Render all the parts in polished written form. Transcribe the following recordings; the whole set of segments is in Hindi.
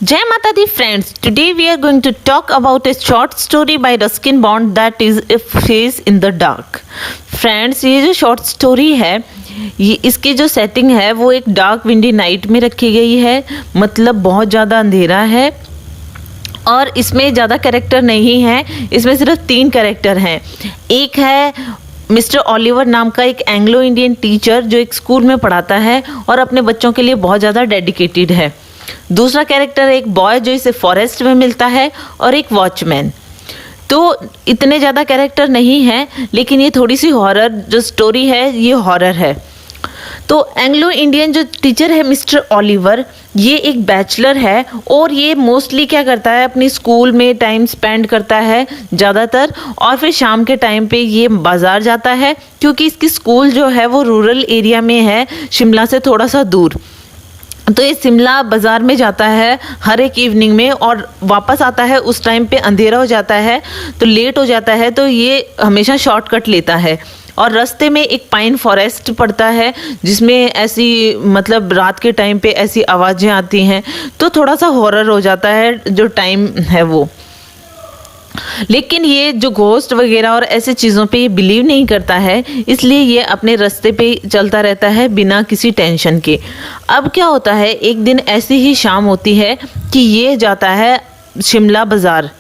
Jai Mata Di friends, today we are going to talk about a short story by Ruskin Bond that is A Face in the Dark. Friends, ये जो शॉर्ट स्टोरी है ये इसकी जो सेटिंग है वो एक डार्क विंडी नाइट में रखी गई है। मतलब बहुत ज़्यादा अंधेरा है और इसमें ज़्यादा कैरेक्टर नहीं है। इसमें सिर्फ 3 कैरेक्टर हैं। एक है मिस्टर ओलिवर नाम का एक एंग्लो इंडियन टीचर जो एक स्कूल में पढ़ाता है और अपने बच्चों के लिए बहुत ज़्यादा डेडिकेटेड है। दूसरा कैरेक्टर एक बॉय जो इसे फॉरेस्ट में मिलता है और एक वॉचमैन। तो इतने ज़्यादा कैरेक्टर नहीं हैं, लेकिन ये थोड़ी सी हॉरर जो स्टोरी है ये हॉरर है। तो एंग्लो इंडियन जो टीचर है मिस्टर ओलिवर, ये एक बैचलर है और ये मोस्टली क्या करता है, अपनी स्कूल में टाइम स्पेंड करता है ज़्यादातर, और फिर शाम के टाइम पे ये बाज़ार जाता है क्योंकि इसकी स्कूल जो है वो रूरल एरिया में है, शिमला से थोड़ा सा दूर। तो ये शिमला बाज़ार में जाता है हर एक इवनिंग में और वापस आता है उस टाइम पे अंधेरा हो जाता है, तो लेट हो जाता है। तो ये हमेशा शॉर्टकट लेता है और रास्ते में एक पाइन फॉरेस्ट पड़ता है जिसमें ऐसी मतलब रात के टाइम पे ऐसी आवाज़ें आती हैं, तो थोड़ा सा हॉरर हो जाता है जो टाइम है वो। लेकिन ये जो घोस्ट वगैरह और ऐसे चीज़ों पे ये बिलीव नहीं करता है, इसलिए ये अपने रास्ते पे चलता रहता है बिना किसी टेंशन के। अब क्या होता है, एक दिन ऐसी ही शाम होती है कि ये जाता है शिमला बाज़ार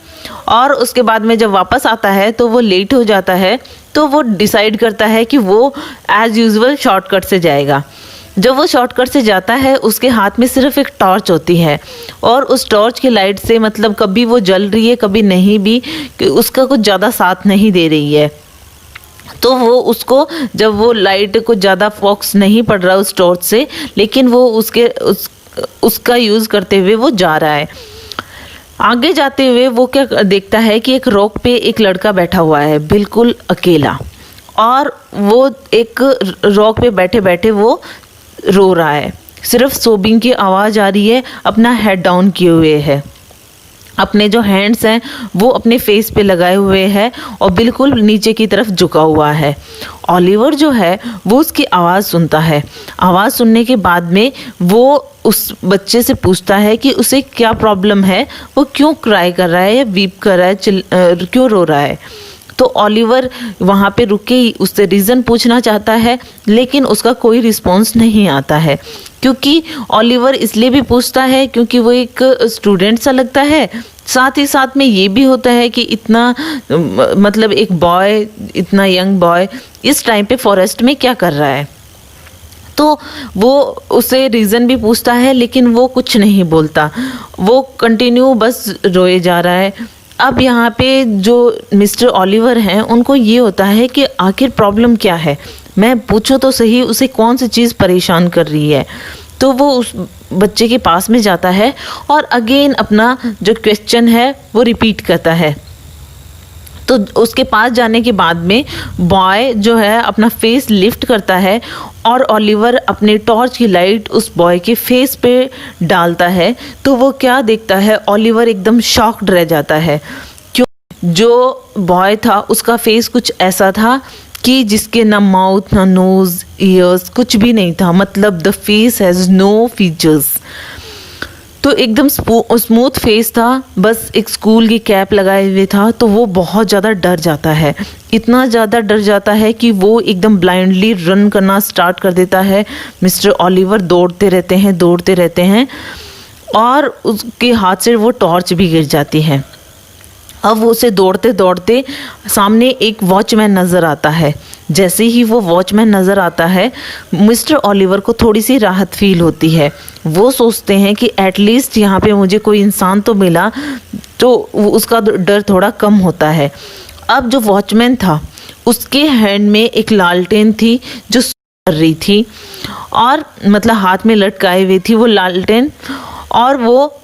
और उसके बाद में जब वापस आता है तो वो लेट हो जाता है। तो वो डिसाइड करता है कि वो एज़ यूजुअल शॉर्टकट से जाएगा। जब वो शॉर्टकट से जाता है उसके हाथ में सिर्फ एक टॉर्च होती है और उस टॉर्च की लाइट से मतलब कभी वो जल रही है कभी नहीं भी, उसका कुछ ज़्यादा साथ नहीं दे रही है। तो वो उसको जब वो लाइट को ज़्यादा फोकस नहीं पड़ रहा उस टॉर्च से, लेकिन वो उसका यूज़ करते हुए वो जा रहा है। आगे जाते हुए वो क्या देखता है कि एक रॉक पे एक लड़का बैठा हुआ है बिल्कुल अकेला, और वो एक रॉक पे बैठे बैठे वो रो रहा है। सिर्फ सोबिंग की आवाज़ आ रही है, अपना हेड डाउन किए हुए है, अपने जो हैंड्स हैं वो अपने फेस पे लगाए हुए हैं और बिल्कुल नीचे की तरफ झुका हुआ है। ओलिवर जो है वो उसकी आवाज़ सुनता है। आवाज़ सुनने के बाद में वो उस बच्चे से पूछता है कि उसे क्या प्रॉब्लम है, वो क्यों क्राई कर रहा है या वीप कर रहा है, क्यों रो रहा है। तो ओलिवर वहाँ पे रुक के उससे रीज़न पूछना चाहता है, लेकिन उसका कोई रिस्पॉन्स नहीं आता है। क्योंकि ओलिवर इसलिए भी पूछता है क्योंकि वो एक स्टूडेंट सा लगता है, साथ ही साथ में ये भी होता है कि इतना मतलब एक बॉय, इतना यंग बॉय इस टाइम पे फॉरेस्ट में क्या कर रहा है। तो वो उसे रीज़न भी पूछता है, लेकिन वो कुछ नहीं बोलता, वो कंटिन्यू बस रोए जा रहा है। अब यहाँ पे जो मिस्टर ओलिवर हैं उनको ये होता है कि आखिर प्रॉब्लम क्या है, मैं पूछूं तो सही उसे कौन सी चीज़ परेशान कर रही है। तो वो उस बच्चे के पास में जाता है और अगेन अपना जो क्वेश्चन है वो रिपीट करता है। तो उसके पास जाने के बाद में बॉय जो है अपना फेस लिफ्ट करता है और ओलिवर अपने टॉर्च की लाइट उस बॉय के फेस पे डालता है। तो वो क्या देखता है, ओलिवर एकदम शॉक्ड रह जाता है। क्यों जो बॉय था उसका फेस कुछ ऐसा था कि जिसके ना माउथ ना नोज ईयर्स कुछ भी नहीं था, मतलब the face has no features. तो एकदम स्मूथ फेस था, बस एक स्कूल की कैप लगाए हुए था। तो वो बहुत ज़्यादा डर जाता है, इतना ज़्यादा डर जाता है कि वो एकदम ब्लाइंडली रन करना स्टार्ट कर देता है। मिस्टर ओलिवर दौड़ते रहते हैं और उसके हाथ से वो टॉर्च भी गिर जाती है। अब वो उसे दौड़ते दौड़ते सामने एक वॉचमैन नज़र आता है। जैसे ही वो वॉचमैन नज़र आता है मिस्टर ओलिवर को थोड़ी सी राहत फील होती है। वो सोचते हैं कि एटलीस्ट यहाँ पे मुझे कोई इंसान तो मिला, तो उसका डर थोड़ा कम होता है। अब जो वॉचमैन था उसके हैंड में एक लालटेन थी जो कर रही थी, और मतलब हाथ में लटकाए हुई थी वो लालटेन, और वो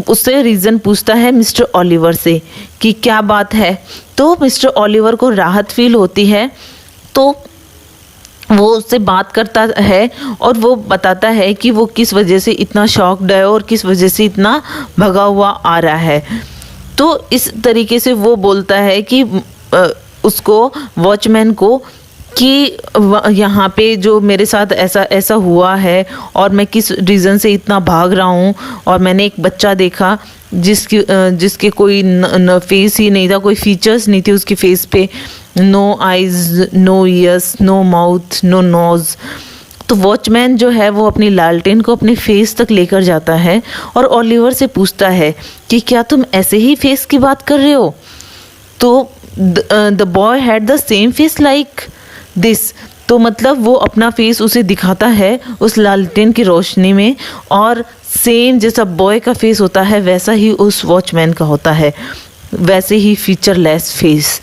उससे रीज़न पूछता है मिस्टर ओलिवर से कि क्या बात है। तो मिस्टर ओलिवर को राहत फील होती है, तो वो उससे बात करता है और वो बताता है कि वो किस वजह से इतना शॉक्ड है और किस वजह से इतना भगा हुआ आ रहा है। तो इस तरीके से वो बोलता है कि उसको वॉचमैन को कि यहाँ पे जो मेरे साथ ऐसा ऐसा हुआ है और मैं किस रीज़न से इतना भाग रहा हूँ, और मैंने एक बच्चा देखा जिसके कोई न फेस ही नहीं था, कोई फीचर्स नहीं थे उसके फेस पे, no eyes, no ears, no mouth, no nose. तो वॉचमैन जो है वो अपनी लालटेन को अपने फेस तक लेकर जाता है और ओलिवर से पूछता है कि क्या तुम ऐसे ही फेस की बात कर रहे हो? तो the boy had the same face like this. तो मतलब वो अपना फेस उसे दिखाता है उस लालटेन की रोशनी में, और सेम जैसा बॉय का फेस होता है वैसा ही उस वॉचमैन का होता है, वैसे ही फीचरलेस फेस।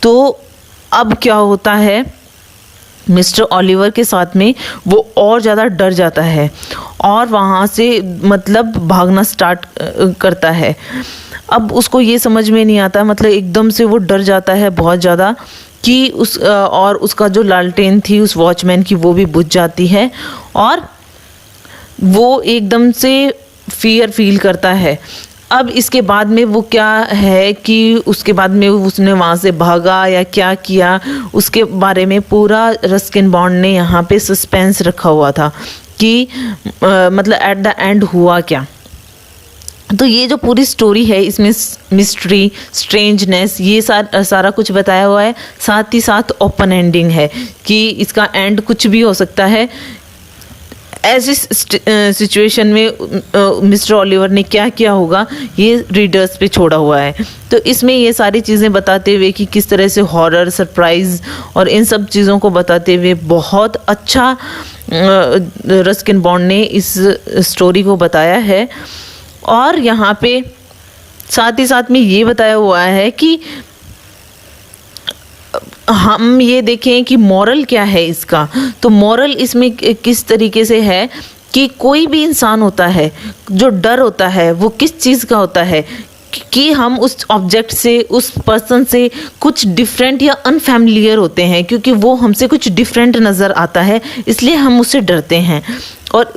तो अब क्या होता है, मिस्टर ओलिवर के साथ में वो और ज़्यादा डर जाता है और वहाँ से मतलब भागना स्टार्ट करता है। अब उसको ये समझ में नहीं आता, मतलब एकदम से वो डर जाता है बहुत ज़्यादा कि और उसका जो लालटेन थी उस वॉचमैन की वो भी बुझ जाती है और वो एकदम से फियर फील करता है। अब इसके बाद में वो क्या है कि उसके बाद में उसने वहाँ से भागा या क्या किया, उसके बारे में पूरा रस्किन बॉन्ड ने यहाँ पे सस्पेंस रखा हुआ था कि मतलब एट द एंड हुआ क्या। तो ये जो पूरी स्टोरी है इसमें मिस्ट्री, स्ट्रेंजनेस, ये सारा कुछ बताया हुआ है। साथ ही साथ ओपन एंडिंग है कि इसका एंड कुछ भी हो सकता है। ऐसी सिचुएशन में मिस्टर ओलिवर ने क्या किया होगा ये रीडर्स पे छोड़ा हुआ है। तो इसमें ये सारी चीज़ें बताते हुए कि किस तरह से हॉरर, सरप्राइज़ और इन सब चीज़ों को बताते हुए बहुत अच्छा रस्किन बॉन्ड ने इस स्टोरी को बताया है। और यहाँ पे साथ ही साथ में ये बताया हुआ है कि हम ये देखें कि मॉरल क्या है इसका। तो मॉरल इसमें किस तरीके से है कि कोई भी इंसान होता है, जो डर होता है वो किस चीज़ का होता है कि हम उस ऑब्जेक्ट से, उस पर्सन से कुछ डिफरेंट या अनफैमिलियर होते हैं, क्योंकि वो हमसे कुछ डिफरेंट नज़र आता है, इसलिए हम उससे डरते हैं और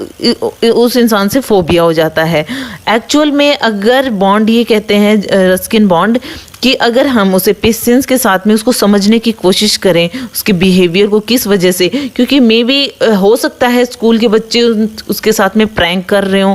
उस इंसान से फोबिया हो जाता है। एक्चुअल में अगर बॉन्ड ये कहते हैं रस्किन बॉन्ड कि अगर हम उसे पेशेंस के साथ में उसको समझने की कोशिश करें, उसके बिहेवियर को किस वजह से, क्योंकि मे बी हो सकता है स्कूल के बच्चे उसके साथ में प्रैंक कर रहे हों